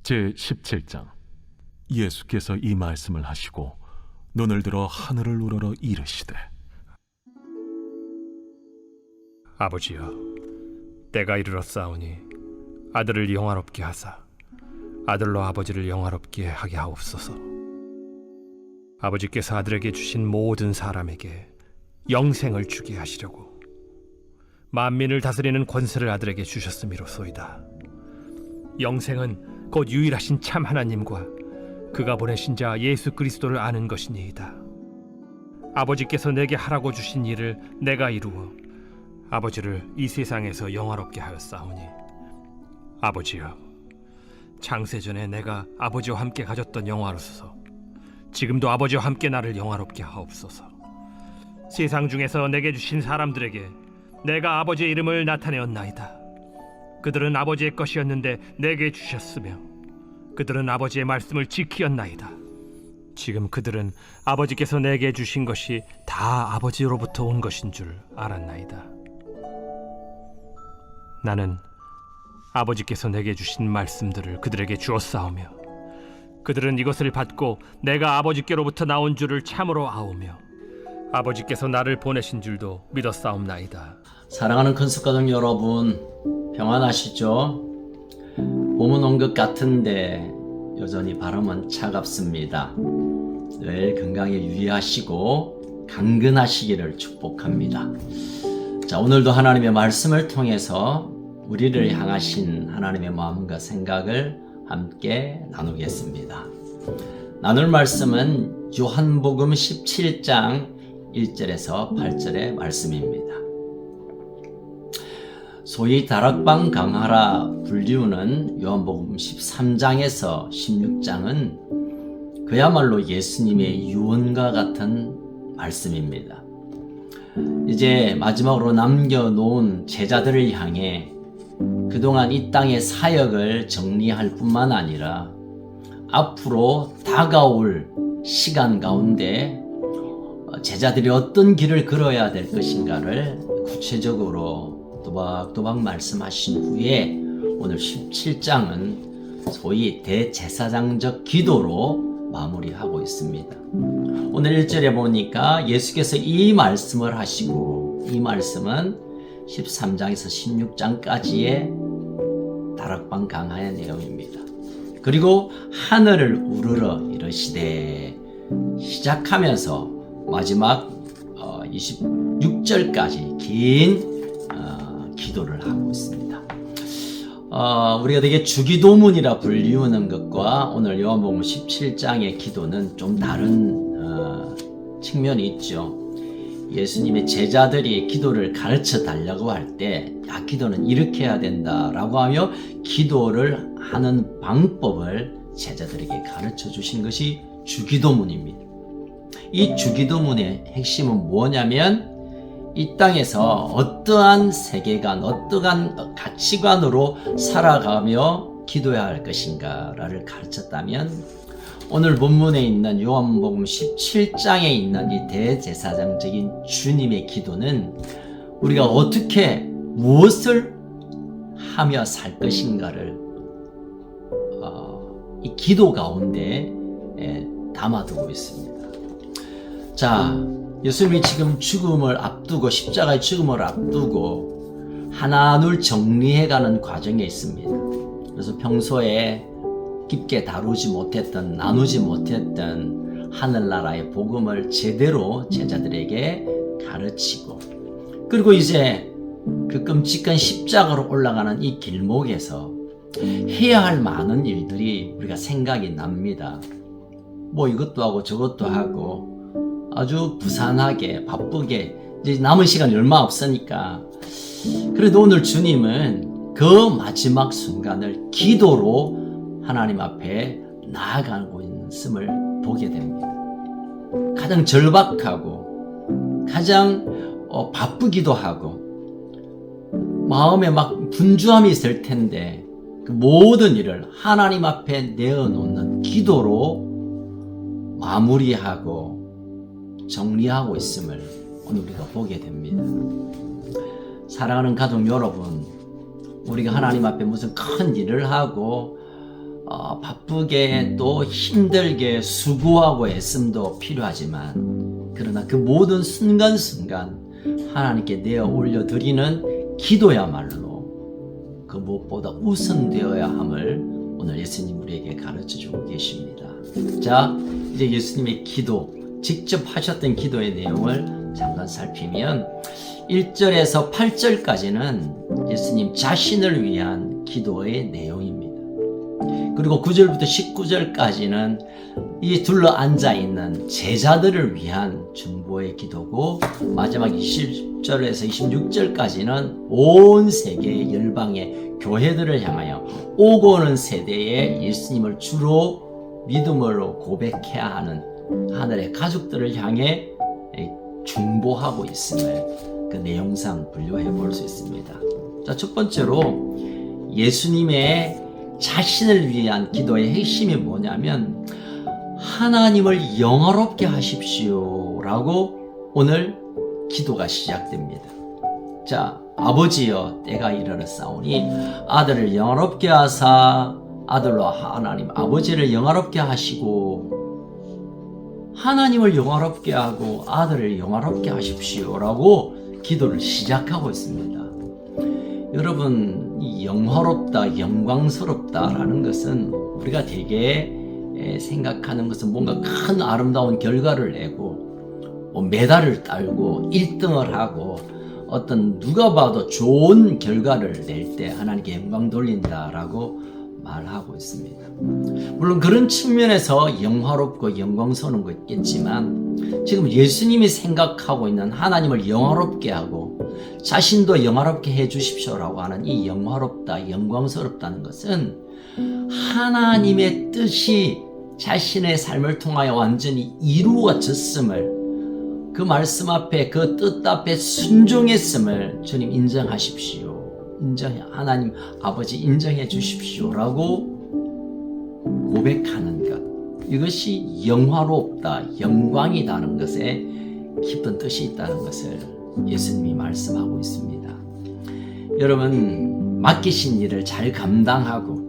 제17장. 예수께서 이 말씀을 하시고 눈을 들어 하늘을 우러러 이르시되, 아버지여, 때가 이르렀사오니 아들을 영화롭게 하사 아들로 아버지를 영화롭게 하게 하옵소서. 아버지께서 아들에게 주신 모든 사람에게 영생을 주게 하시려고 만민을 다스리는 권세를 아들에게 주셨음이로소이다. 영생은 곧 유일하신 참 하나님과 그가 보내신 자 예수 그리스도를 아는 것이니이다. 아버지께서 내게 하라고 주신 일을 내가 이루어 아버지를 이 세상에서 영화롭게 하였사오니, 아버지여, 창세전에 내가 아버지와 함께 가졌던 영화로서 지금도 아버지와 함께 나를 영화롭게 하옵소서. 세상 중에서 내게 주신 사람들에게 내가 아버지의 이름을 나타내었나이다. 그들은 아버지의 것이었는데 내게 주셨으며 그들은 아버지의 말씀을 지키었나이다. 지금 그들은 아버지께서 내게 주신 것이 다 아버지로부터 온 것인 줄 알았나이다. 나는 아버지께서 내게 주신 말씀들을 그들에게 주었사오며 그들은 이것을 받고 내가 아버지께로부터 나온 줄을 참으로 아오며 아버지께서 나를 보내신 줄도 믿었사옵나이다. 사랑하는 큰숙가족 여러분, 평안하시죠? 봄은 온 것 같은데 여전히 바람은 차갑습니다. 늘 건강에 유의하시고 강건하시기를 축복합니다. 자, 오늘도 하나님의 말씀을 통해서 우리를 향하신 하나님의 마음과 생각을 함께 나누겠습니다. 나눌 말씀은 요한복음 17장 1절에서 8절의 말씀입니다. 소위 다락방 강하라 불리우는 요한복음 13장에서 16장은 그야말로 예수님의 유언과 같은 말씀입니다. 이제 마지막으로 남겨놓은 제자들을 향해 그동안 이 땅의 사역을 정리할 뿐만 아니라 앞으로 다가올 시간 가운데 제자들이 어떤 길을 걸어야 될 것인가를 구체적으로 또박또박 말씀하신 후에 오늘 17장은 소위 대제사장적 기도로 마무리하고 있습니다. 오늘 1절에 보니까 예수께서 이 말씀을 하시고, 이 말씀은 13장에서 16장까지의 다락방 강화의 내용입니다. 그리고 하늘을 우러러 이르시되 시작하면서 마지막 26절까지 긴 기도를 하고 있습니다. 우리가 되게 주기도문이라 불리우는 것과 오늘 요한복음 17장의 기도는 좀 다른 측면이 있죠. 예수님의 제자들이 기도를 가르쳐 달라고 할 때, 야, 기도는 이렇게 해야 된다라고 하며 기도를 하는 방법을 제자들에게 가르쳐 주신 것이 주기도문입니다. 이 주기도문의 핵심은 뭐냐면 이 땅에서 어떠한 세계관, 어떠한 가치관으로 살아가며 기도해야 할 것인가를 가르쳤다면, 오늘 본문에 있는 요한복음 17장에 있는 이 대제사장적인 주님의 기도는 우리가 어떻게 무엇을 하며 살 것인가를 이 기도 가운데 담아두고 있습니다. 자, 예수님이 지금 죽음을 앞두고, 십자가의 죽음을 앞두고 하나 둘 정리해가는 과정에 있습니다. 그래서 평소에 깊게 다루지 못했던, 나누지 못했던 하늘나라의 복음을 제대로 제자들에게 가르치고, 그리고 이제 그 끔찍한 십자가로 올라가는 이 길목에서 해야 할 많은 일들이 우리가 생각이 납니다. 뭐 이것도 하고 저것도 하고 아주 부산하게 바쁘게, 이제 남은 시간이 얼마 없으니까. 그래도 오늘 주님은 그 마지막 순간을 기도로 하나님 앞에 나아가고 있음을 보게 됩니다. 가장 절박하고 가장 바쁘기도 하고 마음에 막 분주함이 있을 텐데 그 모든 일을 하나님 앞에 내어놓는 기도로 마무리하고 정리하고 있음을 오늘 우리가 보게 됩니다. 사랑하는 가족 여러분, 우리가 하나님 앞에 무슨 큰 일을 하고 바쁘게 또 힘들게 수고하고 애씀도 필요하지만 그러나 그 모든 순간순간 하나님께 내어 올려드리는 기도야말로 그 무엇보다 우선되어야 함을 오늘 예수님 우리에게 가르쳐주고 계십니다. 자, 이제 예수님의 기도, 직접 하셨던 기도의 내용을 잠깐 살피면 1절에서 8절까지는 예수님 자신을 위한 기도의 내용입니다. 그리고 9절부터 19절까지는 이 둘러 앉아있는 제자들을 위한 중보의 기도고 마지막 20절에서 26절까지는 온 세계 열방의 교회들을 향하여 오고 오는 세대에 예수님을 주로 믿음으로 고백해야 하는 하늘의 가족들을 향해 중보하고 있음을 그 내용상 분류해 볼 수 있습니다. 자, 첫 번째로 예수님의 자신을 위한 기도의 핵심이 뭐냐면 하나님을 영화롭게 하십시오 라고 오늘 기도가 시작됩니다. 자, 아버지여 때가 이르렀사오니 아들을 영화롭게 하사 아들로 하나님 아버지를 영화롭게 하시고 하나님을 영화롭게 하고 아들을 영화롭게 하십시오 라고 기도를 시작하고 있습니다. 여러분, 이 영화롭다, 영광스럽다라는 것은 우리가 되게 생각하는 것은 뭔가 큰 아름다운 결과를 내고 메달을 딸고 1등을 하고 어떤 누가 봐도 좋은 결과를 낼 때 하나님께 영광 돌린다라고 말하고 있습니다. 물론 그런 측면에서 영화롭고 영광스러운 거 있겠지만 지금 예수님이 생각하고 있는 하나님을 영화롭게 하고 자신도 영화롭게 해 주십시오라고 하는 이 영화롭다, 영광스럽다는 것은 하나님의 뜻이 자신의 삶을 통하여 완전히 이루어졌음을 그 말씀 앞에 그 뜻 앞에 순종했음을 주님 인정하십시오. 하나님 아버지 인정해 주십시오라고 고백하는 것, 이것이 영화롭다, 영광이다는 것에 깊은 뜻이 있다는 것을 예수님이 말씀하고 있습니다. 여러분, 맡기신 일을 잘 감당하고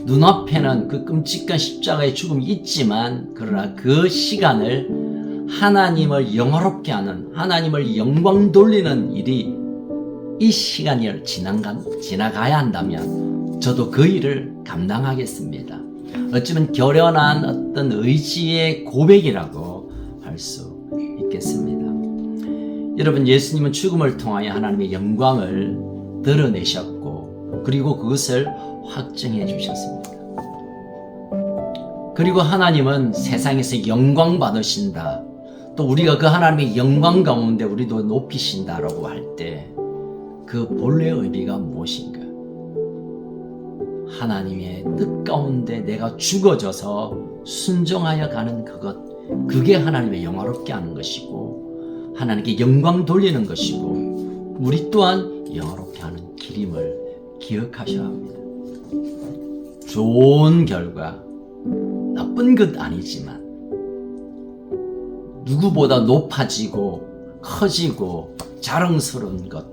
눈앞에는 그 끔찍한 십자가의 죽음이 있지만 그러나 그 시간을 하나님을 영화롭게 하는, 하나님을 영광 돌리는 일이 이 시간이 지나가야 한다면 저도 그 일을 감당하겠습니다. 어쩌면 결연한 어떤 의지의 고백이라고 할 수 있겠습니다. 여러분, 예수님은 죽음을 통하여 하나님의 영광을 드러내셨고 그리고 그것을 확증해 주셨습니다. 그리고 하나님은 세상에서 영광 받으신다, 또 우리가 그 하나님의 영광 가운데 우리도 높이신다라고 할 때 그 본래의 의미가 무엇인가? 하나님의 뜻 가운데 내가 죽어져서 순종하여 가는 그것, 그게 하나님의 영화롭게 하는 것이고 하나님께 영광 돌리는 것이고 우리 또한 영화롭게 하는 길임을 기억하셔야 합니다. 좋은 결과, 나쁜 것 아니지만 누구보다 높아지고 커지고 자랑스러운 것,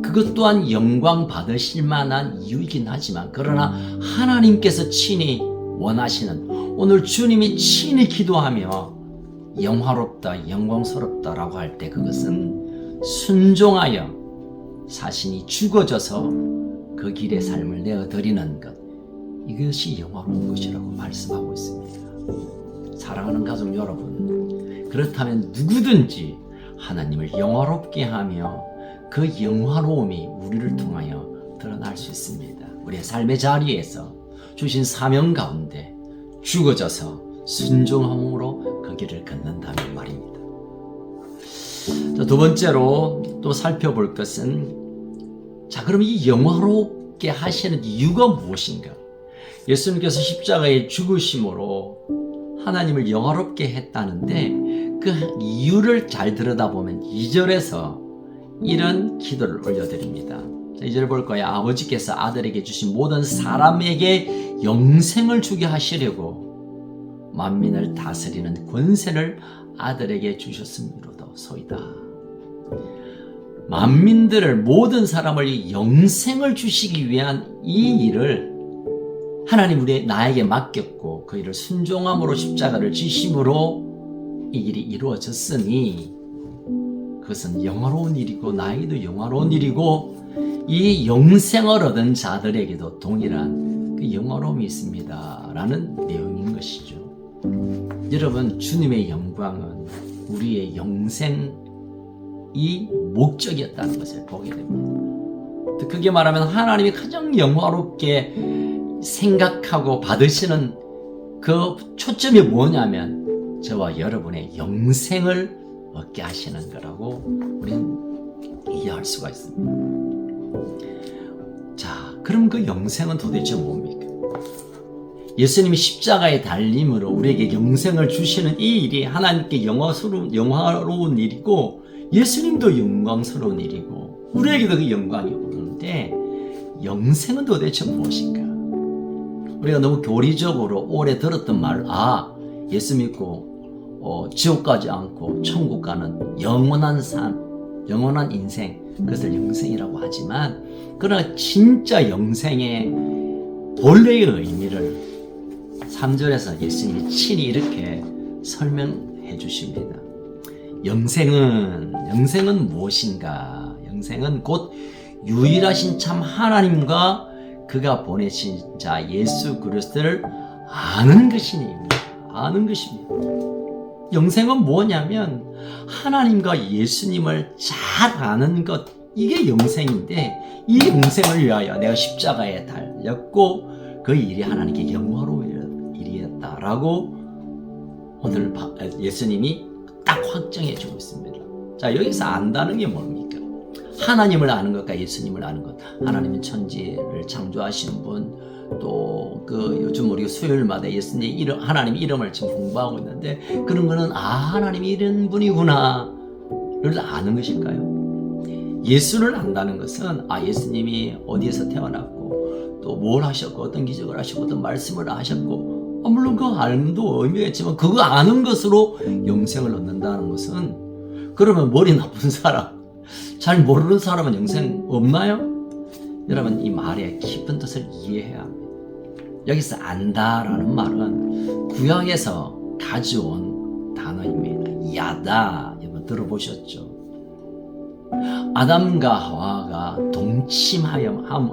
그것 또한 영광 받으실 만한 이유이긴 하지만 그러나 하나님께서 친히 원하시는, 오늘 주님이 친히 기도하며 영화롭다, 영광스럽다라고 할 때 그것은 순종하여 자신이 죽어져서 그 길의 삶을 내어드리는 것, 이것이 영화로운 것이라고 말씀하고 있습니다. 사랑하는 가족 여러분, 그렇다면 누구든지 하나님을 영화롭게 하며 그 영화로움이 우리를 통하여 드러날 수 있습니다. 우리의 삶의 자리에서 주신 사명 가운데 죽어져서 순종함으로 그 길을 걷는다는 말입니다. 두 번째로 또 살펴볼 것은, 자, 그럼 이 영화롭게 하시는 이유가 무엇인가? 예수님께서 십자가에 죽으심으로 하나님을 영화롭게 했다는데 그 이유를 잘 들여다보면 2절에서 이런 기도를 올려드립니다. 2절 볼 거예요. 아버지께서 아들에게 주신 모든 사람에게 영생을 주게 하시려고 만민을 다스리는 권세를 아들에게 주셨음이로소이다. 만민들을, 모든 사람을 영생을 주시기 위한 이 일을 하나님 나에게 맡겼고 그 일을 순종함으로 십자가를 지심으로 이 일이 이루어졌으니 그것은 영화로운 일이고 나에게도 영화로운 일이고 이 영생을 얻은 자들에게도 동일한 그 영화로움이 있습니다 라는 내용인 것이죠. 여러분, 주님의 영광은 우리의 영생이 목적이었다는 것을 보게 됩니다. 크게 말하면 하나님이 가장 영화롭게 생각하고 받으시는 그 초점이 뭐냐면 저와 여러분의 영생을 얻게 하시는 거라고 우리는 이해할 수가 있습니다. 자, 그럼 그 영생은 도대체 뭡니까? 예수님이 십자가에 달림으로 우리에게 영생을 주시는 이 일이 하나님께 영화로운 일이고 예수님도 영광스러운 일이고 우리에게도 그 영광이 오는데 영생은 도대체 무엇인가? 우리가 너무 교리적으로 오래 들었던 말, 예수 믿고 지옥 가지 않고 천국 가는 영원한 삶, 영원한 인생, 그것을 영생이라고 하지만 그러나 진짜 영생의 본래의 의미를 3절에서 예수님이 친히 이렇게 설명해 주십니다. 영생은 무엇인가? 영생은 곧 유일하신 참 하나님과 그가 보내신 자 예수 그리스도를 아는 것이니입니다. 아는 것입니다. 영생은 뭐냐면 하나님과 예수님을 잘 아는 것, 이게 영생인데 이 영생을 위하여 내가 십자가에 달렸고 그 일이 하나님께 영화로운 일이었다라고 오늘 예수님이 딱 확정해 주고 있습니다. 자, 여기서 안다는 게 뭡니까? 하나님을 아는 것과 예수님을 아는 것. 하나님은 천지를 창조하신 분, 또 그 요즘 우리가 수요일마다 예수님 이름, 하나님 이름을 지금 공부하고 있는데 그런 거는 하나님이 이런 분이구나를 아는 것일까요? 예수를 안다는 것은 예수님이 어디에서 태어났고 또 뭘 하셨고 어떤 기적을 하셨고 어떤 말씀을 하셨고 물론 그 알음도 의미가 있지만 그거 아는 것으로 영생을 얻는다는 것은 그러면 머리 나쁜 사람, 잘 모르는 사람은 영생 없나요? 여러분, 이 말의 깊은 뜻을 이해해야 합니다. 여기서 안다라는 말은 구약에서 가져온 단어입니다. 야다, 여러분 들어보셨죠? 아담과 하와가 동침함으로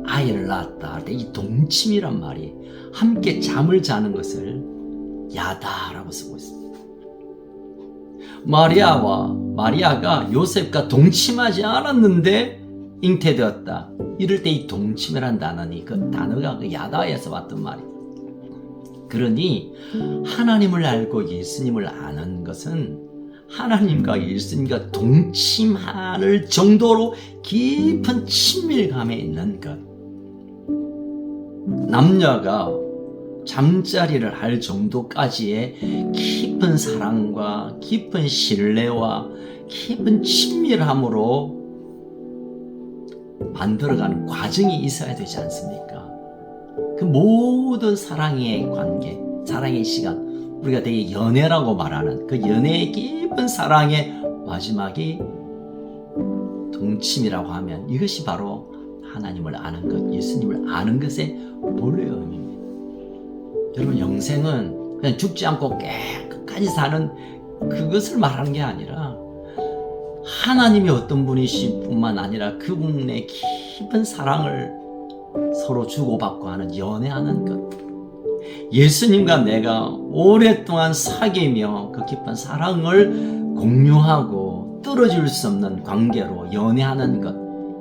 아이를 낳았다 할 때 이 동침이란 말이 함께 잠을 자는 것을 야다라고 쓰고 있습니다. 마리아가 요셉과 동침하지 않았는데 잉태되었다. 이럴 때 이 동침이라는 단어니 그 단어가 그 야다에서 왔던 말이에요. 그러니 하나님을 알고 예수님을 아는 것은 하나님과 예수님과 동침할 정도로 깊은 친밀감에 있는 것. 남녀가 잠자리를 할 정도까지의 깊은 사랑과 깊은 신뢰와 깊은 친밀함으로 만들어가는 과정이 있어야 되지 않습니까? 그 모든 사랑의 관계, 사랑의 시간, 우리가 되게 연애라고 말하는 그 연애의 깊은 사랑의 마지막이 동침이라고 하면 이것이 바로 하나님을 아는 것, 예수님을 아는 것의 본래의 의미입니다. 여러분, 영생은 그냥 죽지 않고 끝까지 사는 그것을 말하는 게 아니라 하나님이 어떤 분이신 뿐만 아니라 그분의 깊은 사랑을 서로 주고받고 하는 연애하는 것. 예수님과 내가 오랫동안 사귀며 그 깊은 사랑을 공유하고 떨어질 수 없는 관계로 연애하는 것.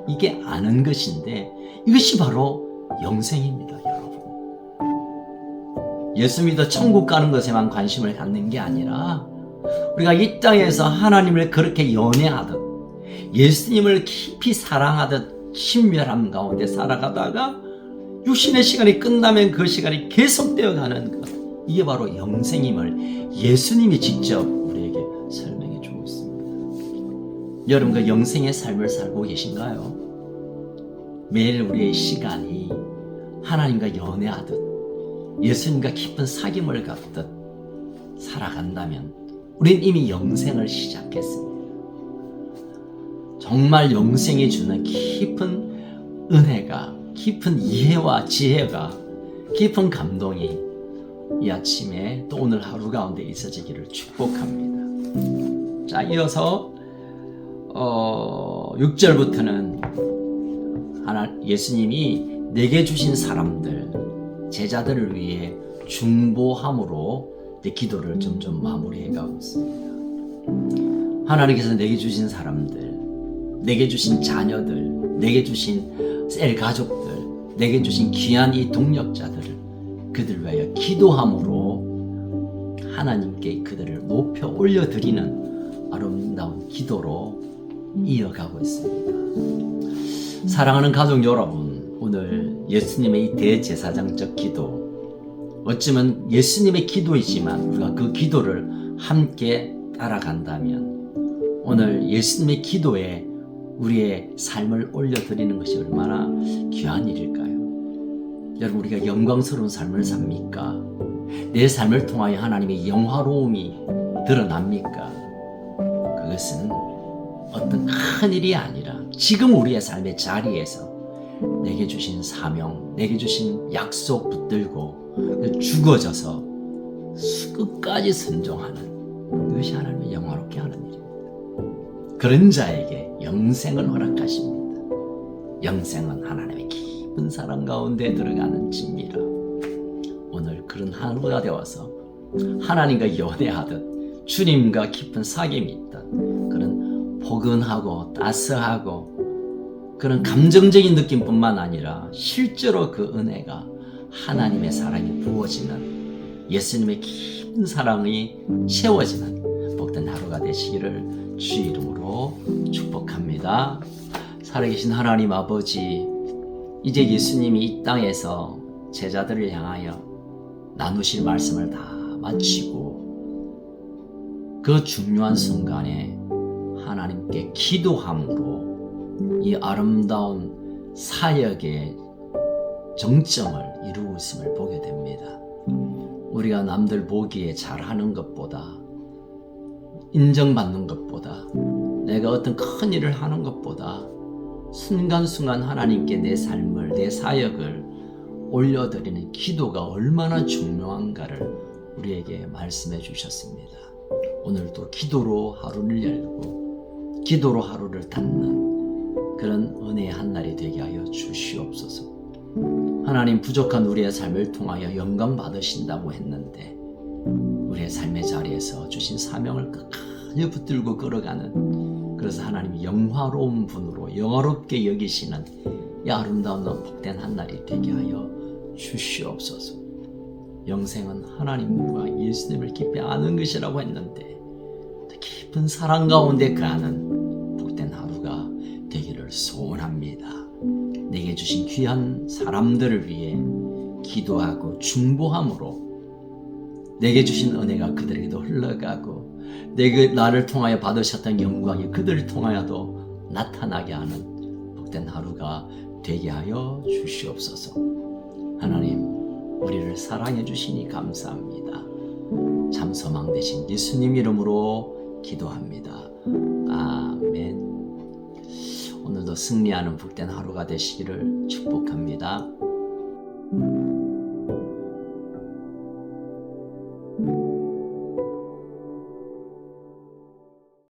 이게 아는 것인데 이것이 바로 영생입니다, 여러분. 예수 믿어 천국 가는 것에만 관심을 갖는 게 아니라 우리가 이 땅에서 하나님을 그렇게 연애하듯 예수님을 깊이 사랑하듯 친밀함 가운데 살아가다가 육신의 시간이 끝나면 그 시간이 계속되어 가는 것, 이게 바로 영생임을 예수님이 직접 우리에게 설명해 주고 있습니다. 여러분, 그 영생의 삶을 살고 계신가요? 매일 우리의 시간이 하나님과 연애하듯 예수님과 깊은 사귐을 갖듯 살아간다면 우린 이미 영생을 시작했습니다. 정말 영생이 주는 깊은 은혜가 깊은 이해와 지혜가, 깊은 감동이 이 아침에 또 오늘 하루 가운데 있어지기를 축복합니다. 자, 이어서 6절부터는 예수님이 내게 주신 사람들, 제자들을 위해 중보함으로 기도를 점점 마무리해 가고 있습니다. 하나님께서 내게 주신 사람들, 내게 주신 자녀들, 내게 주신 셀 가족들, 내게 주신 귀한 이 동력자들을 그들 위하여 기도함으로 하나님께 그들을 높여 올려드리는 아름다운 기도로 이어가고 있습니다. 사랑하는 가족 여러분, 오늘 예수님의 이 대제사장적 기도, 어쩌면 예수님의 기도이지만 우리가 그 기도를 함께 따라간다면 오늘 예수님의 기도에 우리의 삶을 올려드리는 것이 얼마나 귀한 일일까요? 여러분, 우리가 영광스러운 삶을 삽니까? 내 삶을 통하여 하나님의 영화로움이 드러납니까? 그것은 어떤 큰 일이 아니라 지금 우리의 삶의 자리에서 내게 주신 사명, 내게 주신 약속 붙들고 죽어져서 끝까지 순종하는 그것이 하나님의 영화롭게 하는 일입니다. 그런 자에게 영생을 허락하십니다. 영생은 하나님의 깊은 사랑 가운데 들어가는 진미라. 오늘 그런 하루가 되어서 하나님과 연애하듯 주님과 깊은 사귐이 있던 그런 포근하고 따스하고 그런 감정적인 느낌뿐만 아니라 실제로 그 은혜가 하나님의 사랑이 부어지는, 예수님의 깊은 사랑이 채워지는 복된 하루가 되시기를 주 이름으로 축복합니다. 살아계신 하나님 아버지, 이제 예수님이 이 땅에서 제자들을 향하여 나누실 말씀을 다 마치고 그 중요한 순간에 하나님께 기도함으로 이 아름다운 사역의 정점을 이루고 있음을 보게 됩니다. 우리가 남들 보기에 잘하는 것보다, 인정받는 것보다, 내가 어떤 큰 일을 하는 것보다 순간순간 하나님께 내 삶을, 내 사역을 올려드리는 기도가 얼마나 중요한가를 우리에게 말씀해 주셨습니다. 오늘도 기도로 하루를 열고 기도로 하루를 닫는 그런 은혜의 한날이 되게 하여 주시옵소서. 하나님, 부족한 우리의 삶을 통하여 영광 받으신다고 했는데 우리의 삶의 자리에서 주신 사명을 끝까지 붙들고 걸어가는, 그래서 하나님이 영화로운 분으로 영화롭게 여기시는 이 아름다운 복된 한날이 되게 하여 주시옵소서. 영생은 하나님과 예수님을 깊이 아는 것이라고 했는데 깊은 사랑 가운데 가는 복된 하루가 되기를 소원합니다. 내게 주신 귀한 사람들을 위해 기도하고 중보함으로 내게 주신 은혜가 그들에게도 흘러가고 나를 통하여 받으셨던 영광이 그들을 통하여도 나타나게 하는 복된 하루가 되게 하여 주시옵소서. 하나님, 우리를 사랑해 주시니 감사합니다. 참 소망 되신 예수님 이름으로 기도합니다. 아멘. 오늘도 승리하는 복된 하루가 되시기를 축복합니다.